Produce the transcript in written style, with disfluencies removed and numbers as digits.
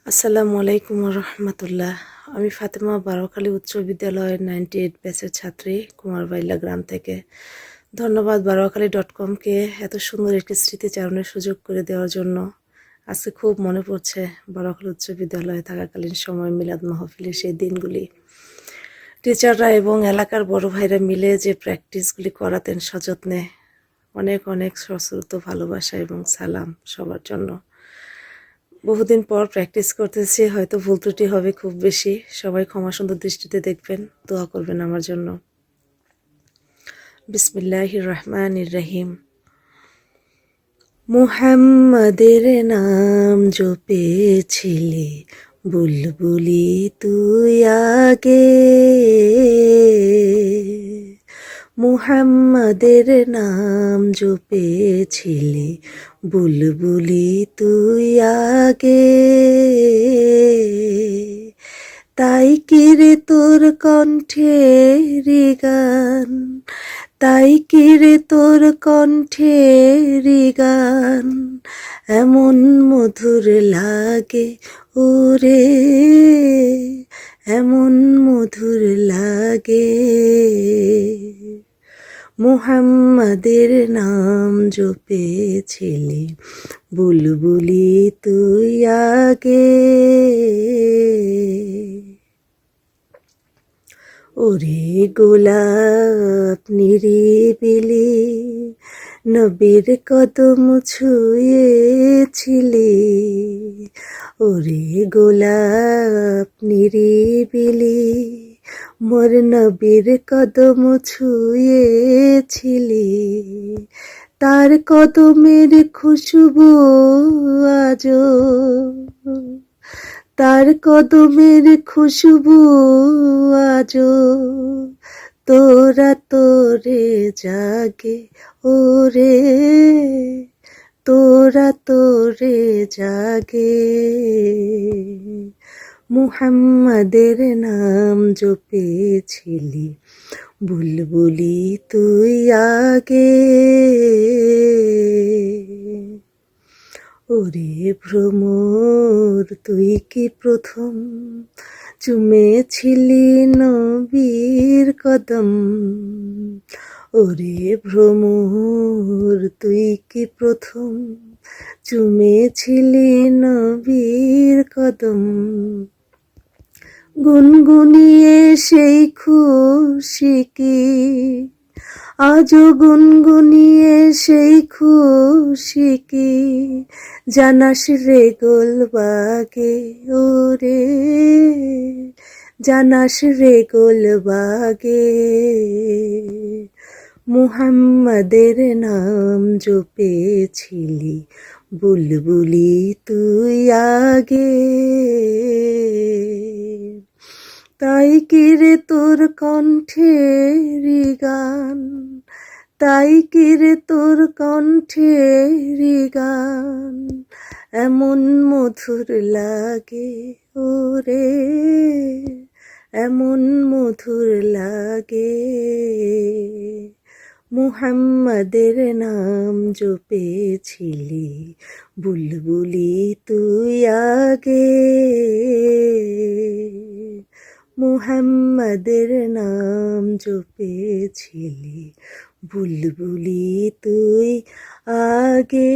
আসসালামু আলাইকুম রহমতুল্লাহ। আমি ফাতেমা বারোখালী উচ্চ বিদ্যালয়ের 98 ব্যাচের ছাত্রী কুমারবাইলা গ্রাম থেকে। ধন্যবাদ বারোখালী.com-কে এত সুন্দর একটি স্মৃতিচারণের সুযোগ করে দেওয়ার জন্য। আজকে খুব মনে পড়ছে বারোখালী উচ্চ বিদ্যালয়ে থাকাকালীন সময় মিলাদ মাহফিলের সেই দিনগুলি। টিচাররা এবং এলাকার বড় ভাইরা মিলে যে প্র্যাকটিসগুলি করাতেন সযত্নে, অনেক অনেক সশ্রদ্ধ ভালোবাসা এবং সালাম সবার জন্য। বহুদিন পর প্র্যাকটিস করতেছি, হয়তো ভুল ত্রুটি হবে খুব বেশি। সবাই ক্ষমা সুন্দর দৃষ্টিতে দেখবেন, দোয়া করবেন আমার জন্য। বিসমিল্লাহির রহমানির রহিম। মুহাম্মাদের নাম জপেছিলে বুলবুলি তুই আগে, মুহাম্মাদের নাম জপেছিলে বুলবুলি তুই আগে, তাই কিরে তোর কণ্ঠের গান, তাই কিরে তোর কণ্ঠের গান এমন মধুর লাগে ওরে, এমন মধুর লাগে। মুহাম্মাদের নাম জপেছিলে বুলবুলি তুই আগে, ওরে গোলাপ নিরিবিলি নবীর কদম ছুঁয়েছিলি, ওরে গোলাপ নিরিবিলি মোর নবীর কদম ছুঁয়েছিলি, তার কদমের খুশবু আজো, তার কদমের খুশবু আজো তোরা তোরে জাগে ওরে, তোরা তোরে জাগে। মুহাম্মাদের নাম জপেছিলি বুলবুলি তুই আগে, ওরে ভ্রমর তুই কি প্রথম চুমেছিলি নবীর কদম, ওরে ভ্রমর তুই কি প্রথম চুমেছিলি নবীর কদম, গুনগুনিয়ে সেই খুশি কি আজও গুনগুনিয়ে সেই খুশি কি জানাস রে গোলবাগে ওরে, জানাস রে গোলবাগে। মুহাম্মাদের নাম জপেছিলি বুলবুলি তুই আগে, তাই কিরে তোর কণ্ঠের গান, তাই কিরে তোর কণ্ঠের গান এমন মধুর লাগে ওরে, এমন মধুর লাগে। মুহাম্মাদের নাম জপেছিলি বুলবুলি তুই আগে, মুহাম্মাদের নাম জপেছিলি বুলবুলি তুই আগে।